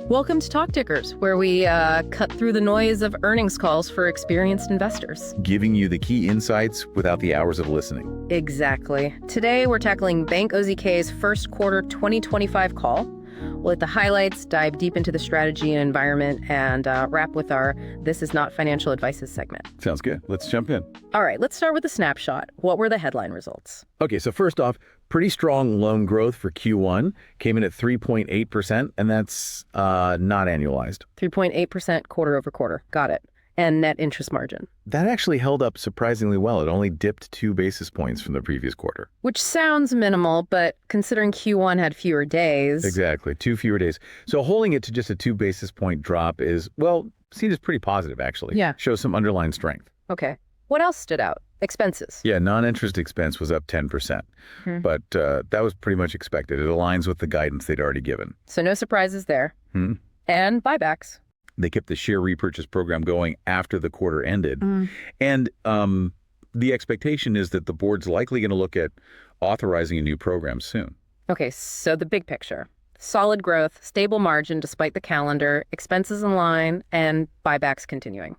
Welcome to Talk Tickers, where we cut through the noise of earnings calls for experienced investors. Giving you the key insights without the hours of listening. Exactly. Today, we're tackling Bank OZK's first quarter 2025 call. We'll hit the highlights, dive deep into the strategy and environment, and wrap with our This Is Not Financial Advices segment. Sounds good. Let's jump in. All right, let's start with the snapshot. What were the headline results? Okay, so first off, pretty strong loan growth for Q1. Came in at 3.8%, and that's not annualized. 3.8% quarter over quarter. Got it. And net interest margin. That actually held up surprisingly well. It only dipped 2 basis points from the previous quarter. Which sounds minimal, but considering Q1 had fewer days. Exactly, 2 fewer days. So holding it to just a 2 basis point drop is, well, seen as pretty positive, actually. Yeah. Shows some underlying strength. Okay. What else stood out? Expenses. Yeah, non-interest expense was up 10%, but that was pretty much expected. It aligns with the guidance they'd already given. So no surprises there. And buybacks. They kept the share repurchase program going after the quarter ended. And the expectation is that the board's likely going to look at authorizing a new program soon. Okay, so the big picture. Solid growth, stable margin despite the calendar, expenses in line, and buybacks continuing.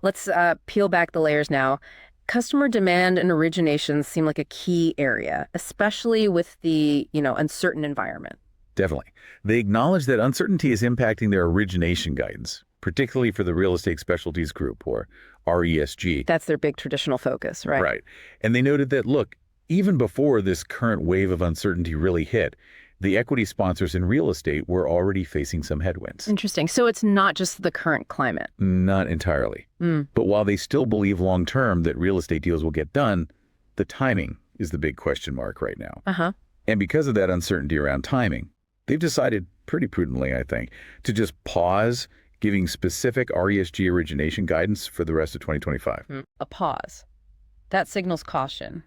Let's peel back the layers now. Customer demand and originations seem like a key area, especially with the, uncertain environment. Definitely. They acknowledge that uncertainty is impacting their origination guidance, particularly for the Real Estate Specialties Group, or RESG. That's their big traditional focus, right? Right. And they noted that, look, even before this current wave of uncertainty really hit, the equity sponsors in real estate were already facing some headwinds. Interesting. So it's not just the current climate. Not entirely. But while they still believe long-term that real estate deals will get done, the timing is the big question mark right now. And because of that uncertainty around timing, they've decided pretty prudently, I think, to just pause giving specific RESG origination guidance for the rest of 2025. A pause. That signals caution.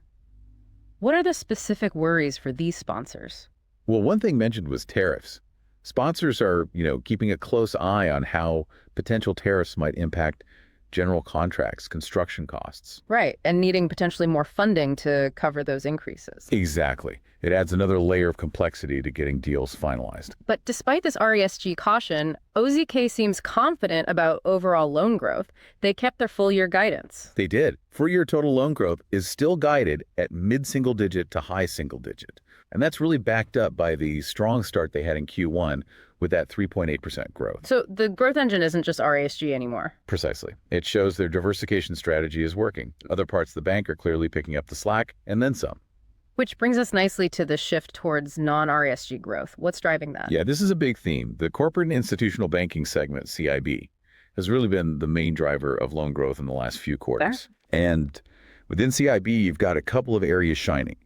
What are the specific worries for these sponsors? Well, one thing mentioned was tariffs. Sponsors are, keeping a close eye on how potential tariffs might impact general contracts, construction costs. Right, and needing potentially more funding to cover those increases. Exactly. It adds another layer of complexity to getting deals finalized. But despite this RESG caution, OZK seems confident about overall loan growth. They kept their full-year guidance. They did. Full-year total loan growth is still guided at mid-single digit to high single digit. And that's really backed up by the strong start they had in Q1 with that 3.8% growth. So the growth engine isn't just RESG anymore. Precisely. It shows their diversification strategy is working. Other parts of the bank are clearly picking up the slack, and then some. Which brings us nicely to the shift towards non-RESG growth. What's driving that? Yeah, this is a big theme. The corporate and institutional banking segment, CIB, has really been the main driver of loan growth in the last few quarters. And within CIB, you've got a couple of areas shining.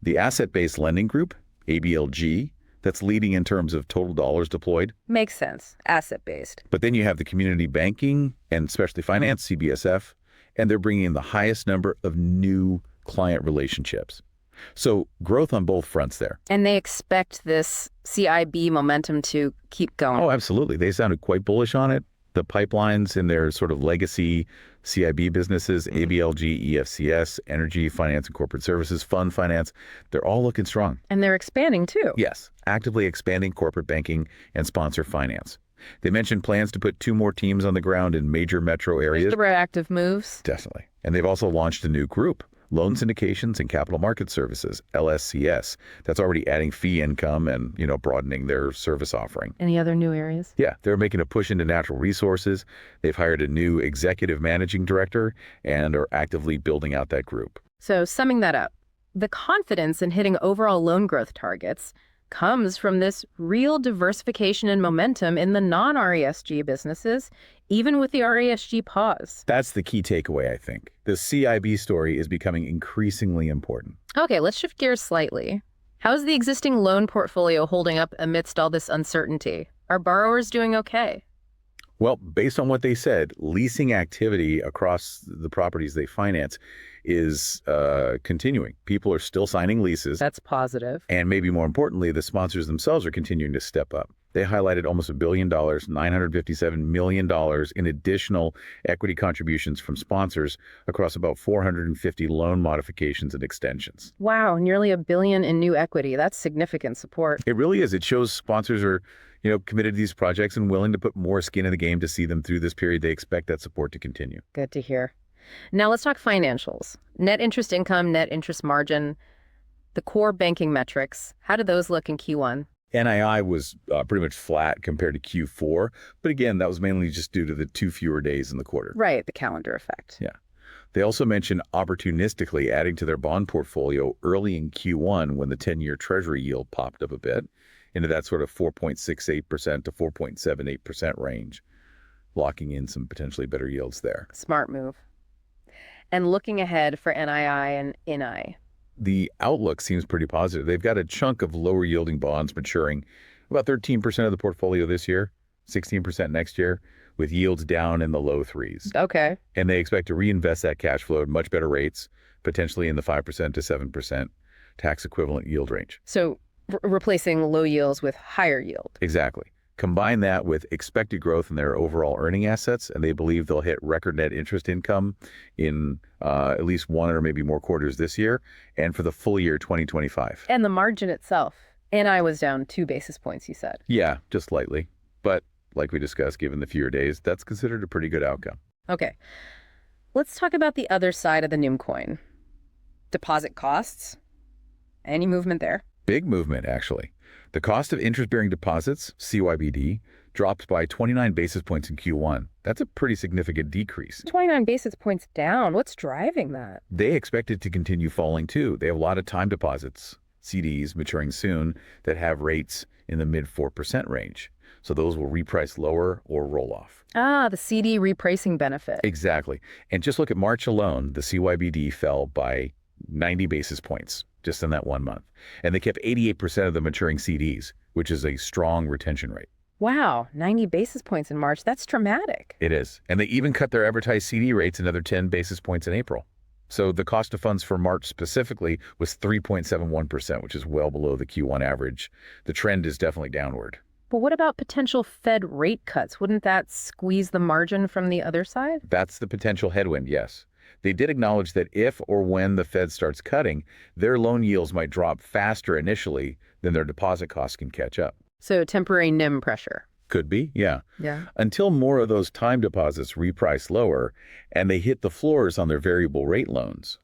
The asset-based lending group, ABLG, that's leading in terms of total dollars deployed. Makes sense. Asset-based. But then you have the community banking and specialty finance, CBSF, and they're bringing in the highest number of new client relationships. So growth on both fronts there. And they expect this CIB momentum to keep going. Oh, absolutely. They sounded quite bullish on it. The pipelines in their sort of legacy CIB businesses, ABLG, EFCS, Energy, Finance and Corporate Services, Fund Finance, they're all looking strong. And they're expanding too. Yes, actively expanding corporate banking and sponsor finance. They mentioned plans to put 2 more teams on the ground in major metro areas. The proactive moves. Definitely. And they've also launched a new group, Loan Syndications and Capital Market Services, LSCS. That's already adding fee income and, broadening their service offering. Any other new areas? Yeah, they're making a push into natural resources. They've hired a new executive managing director and are actively building out that group. So summing that up, the confidence in hitting overall loan growth targets comes from this real diversification and momentum in the non-RESG businesses, even with the RESG pause. That's the key takeaway, I think. The CIB story is becoming increasingly important. Okay, let's shift gears slightly. How's the existing loan portfolio holding up amidst all this uncertainty? Are borrowers doing okay? Well, based on what they said, leasing activity across the properties they finance is continuing. People are still signing leases. That's positive. And maybe more importantly, the sponsors themselves are continuing to step up. They highlighted almost $1 billion, $957 million in additional equity contributions from sponsors across about 450 loan modifications and extensions. Wow, nearly $1 billion in new equity. That's significant support. It really is. It shows sponsors are, committed to these projects and willing to put more skin in the game to see them through this period. They expect that support to continue. Good to hear. Now let's talk financials. Net interest income, net interest margin, the core banking metrics. How did those look in Q1? NII was pretty much flat compared to Q4. But again, that was mainly just due to the 2 fewer days in the quarter. Right, the calendar effect. Yeah. They also mentioned opportunistically adding to their bond portfolio early in Q1 when the 10-year Treasury yield popped up a bit into that sort of 4.68% to 4.78% range, locking in some potentially better yields there. Smart move. And looking ahead for NII and NI. The outlook seems pretty positive. They've got a chunk of lower yielding bonds maturing, about 13% of the portfolio this year, 16% next year, with yields down in the low threes. Okay. And they expect to reinvest that cash flow at much better rates, potentially in the 5% to 7% tax equivalent yield range. So replacing low yields with higher yield. Exactly. Combine that with expected growth in their overall earning assets, and they believe they'll hit record net interest income in at least one or maybe more quarters this year and for the full year 2025. And the margin itself. NI was down 2 basis points, you said. Yeah, just slightly. But like we discussed, given the fewer days, that's considered a pretty good outcome. Okay. Let's talk about the other side of the NIM coin. Deposit costs. Any movement there? Big movement, actually. The cost of interest-bearing deposits, CYBD, dropped by 29 basis points in Q1. That's a pretty significant decrease. 29 basis points down. What's driving that? They expect it to continue falling, too. They have a lot of time deposits, CDs, maturing soon, that have rates in the mid-4% range. So those will reprice lower or roll off. Ah, the CD repricing benefit. Exactly. And just look at March alone, the CYBD fell by 90 basis points just in that 1 month. And they kept 88% of the maturing CDs, which is a strong retention rate. Wow, 90 basis points in March. That's dramatic. It is. And they even cut their advertised CD rates another 10 basis points in April. So the cost of funds for March specifically was 3.71%, which is well below the Q1 average. The trend is definitely downward. But what about potential Fed rate cuts? Wouldn't that squeeze the margin from the other side? That's the potential headwind, yes. They did acknowledge that if or when the Fed starts cutting, their loan yields might drop faster initially than their deposit costs can catch up. So temporary NIM pressure. Could be, yeah. Yeah. Until more of those time deposits reprice lower and they hit the floors on their variable rate loans.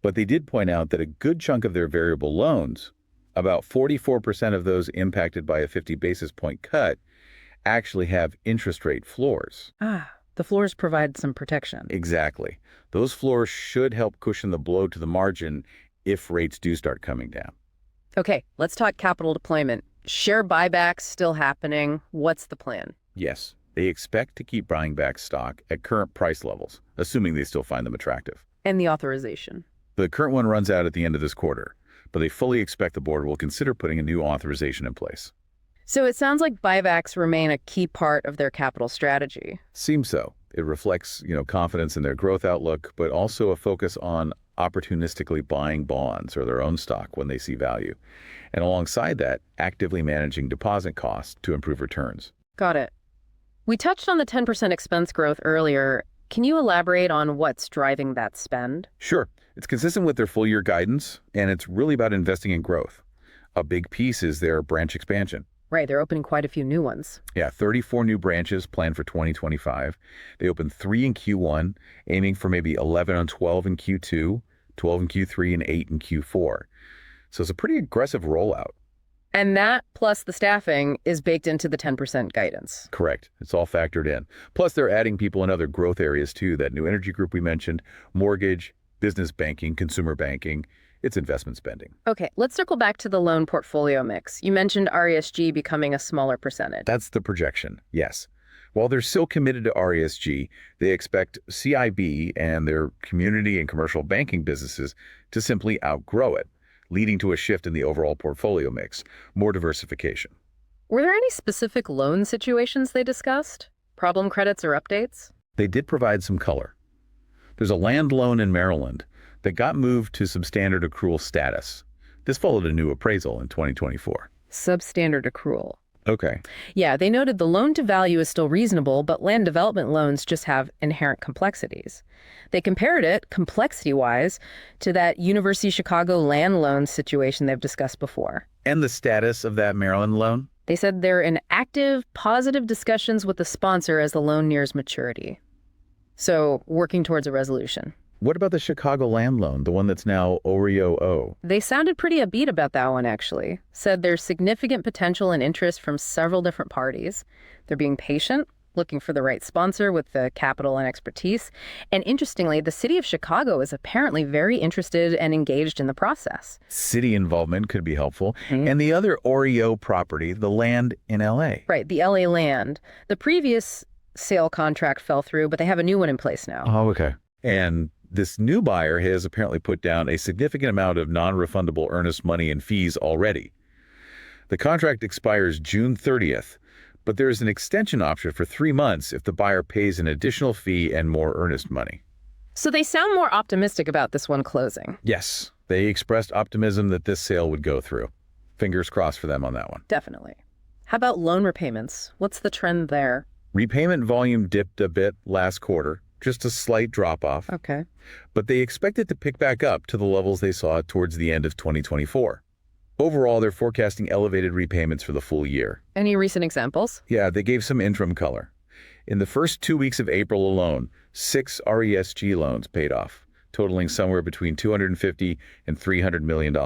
But they did point out that a good chunk of their variable loans, about 44% of those impacted by a 50 basis point cut, actually have interest rate floors. Ah, the floors provide some protection. Exactly. Those floors should help cushion the blow to the margin if rates do start coming down. Okay, let's talk capital deployment. Share buybacks still happening. What's the plan? Yes, they expect to keep buying back stock at current price levels, assuming they still find them attractive. And the authorization. The current one runs out at the end of this quarter, but they fully expect the board will consider putting a new authorization in place. So it sounds like buybacks remain a key part of their capital strategy. Seems so. It reflects, confidence in their growth outlook, but also a focus on opportunistically buying bonds or their own stock when they see value. And alongside that, actively managing deposit costs to improve returns. Got it. We touched on the 10% expense growth earlier. Can you elaborate on what's driving that spend? Sure. It's consistent with their full year guidance, and it's really about investing in growth. A big piece is their branch expansion. Right, they're opening quite a few new ones. Yeah, 34 new branches planned for 2025. They opened 3 in Q1, aiming for maybe 11 and 12 in Q2, 12 in Q3, and 8 in Q4. So it's a pretty aggressive rollout. And that, plus the staffing, is baked into the 10% guidance. Correct. It's all factored in. Plus, they're adding people in other growth areas, too. That new energy group we mentioned, mortgage, business banking, consumer banking. It's investment spending. Okay, let's circle back to the loan portfolio mix. You mentioned RESG becoming a smaller percentage. That's the projection, yes. While they're still committed to RESG, they expect CIB and their community and commercial banking businesses to simply outgrow it, leading to a shift in the overall portfolio mix, more diversification. Were there any specific loan situations they discussed? Problem credits or updates? They did provide some color. There's a land loan in Maryland that got moved to substandard accrual status. This followed a new appraisal in 2024. Substandard accrual. Okay. Yeah, they noted the loan to value is still reasonable, but land development loans just have inherent complexities. They compared it, complexity-wise, to that University of Chicago land loan situation they've discussed before. And the status of that Maryland loan? They said they're in active, positive discussions with the sponsor as the loan nears maturity. So, working towards a resolution. What about the Chicago land loan, the one that's now OREO? They sounded pretty upbeat about that one, actually. Said there's significant potential and interest from several different parties. They're being patient, looking for the right sponsor with the capital and expertise. And interestingly, the city of Chicago is apparently very interested and engaged in the process. City involvement could be helpful. And the other OREO property, the land in LA. Right, the LA land. The previous sale contract fell through, but they have a new one in place now. Oh, okay. And this new buyer has apparently put down a significant amount of non-refundable earnest money and fees already. The contract expires June 30th, but there is an extension option for 3 months if the buyer pays an additional fee and more earnest money. So they sound more optimistic about this one closing. Yes, they expressed optimism that this sale would go through. Fingers crossed for them on that one. Definitely. How about loan repayments? What's the trend there? Repayment volume dipped a bit last quarter, just a slight drop-off. Okay. But they expect it to pick back up to the levels they saw towards the end of 2024. Overall, they're forecasting elevated repayments for the full year. Any recent examples? Yeah, they gave some interim color. In the first 2 weeks of April alone, 6 RESG loans paid off, totaling somewhere between $250 and $300 million.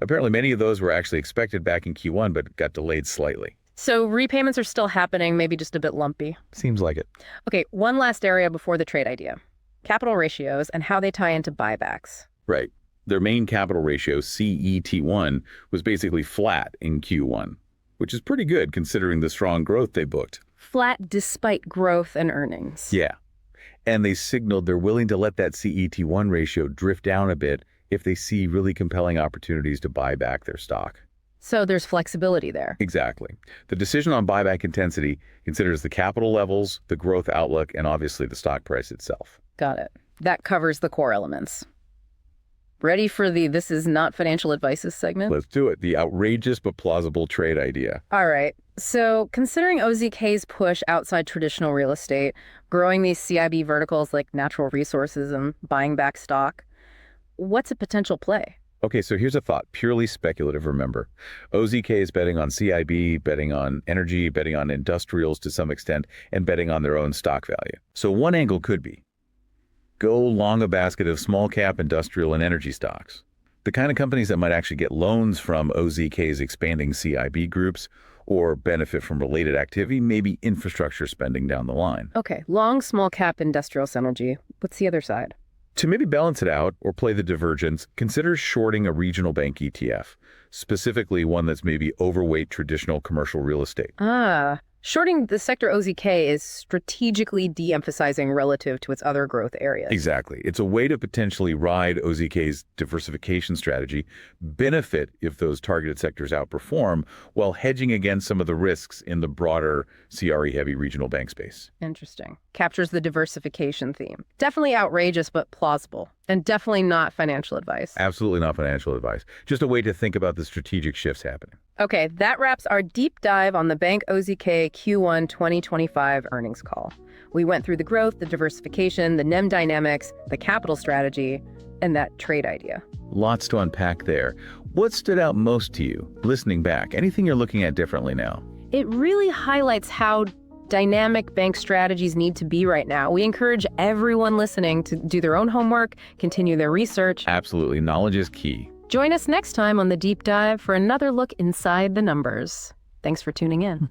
Apparently, many of those were actually expected back in Q1, but got delayed slightly. So repayments are still happening, maybe just a bit lumpy. Seems like it. Okay, one last area before the trade idea. Capital ratios and how they tie into buybacks. Right. Their main capital ratio, CET1, was basically flat in Q1, which is pretty good considering the strong growth they booked. Flat despite growth and earnings. Yeah. And they signaled they're willing to let that CET1 ratio drift down a bit if they see really compelling opportunities to buy back their stock. So there's flexibility there. Exactly. The decision on buyback intensity considers the capital levels, the growth outlook, and obviously the stock price itself. Got it. That covers the core elements. Ready for the This Is Not Financial Advices segment? Let's do it. The outrageous but plausible trade idea. All right. So considering OZK's push outside traditional real estate, growing these CIB verticals like natural resources and buying back stock, what's a potential play? Okay, so here's a thought, purely speculative, remember. OZK is betting on CIB, betting on energy, betting on industrials to some extent, and betting on their own stock value. So one angle could be, go long a basket of small cap industrial and energy stocks. The kind of companies that might actually get loans from OZK's expanding CIB groups or benefit from related activity, maybe infrastructure spending down the line. Okay, long small cap industrial synergy. What's the other side? To maybe balance it out or play the divergence, consider shorting a regional bank ETF, specifically one that's maybe overweight traditional commercial real estate. Shorting the sector OZK is strategically de-emphasizing relative to its other growth areas. Exactly. It's a way to potentially ride OZK's diversification strategy, benefit if those targeted sectors outperform, while hedging against some of the risks in the broader CRE-heavy regional bank space. Interesting. Captures the diversification theme. Definitely outrageous, but plausible. And definitely not financial advice. Absolutely not financial advice. Just a way to think about the strategic shifts happening. Okay, that wraps our deep dive on the Bank OZK Q1 2025 earnings call. We went through the growth, the diversification, the NEM dynamics, the capital strategy, and that trade idea. Lots to unpack there. What stood out most to you, listening back? Anything you're looking at differently now? It really highlights how dynamic bank strategies need to be right now. We encourage everyone listening to do their own homework, continue their research. Absolutely. Knowledge is key. Join us next time on The Deep Dive for another look inside the numbers. Thanks for tuning in.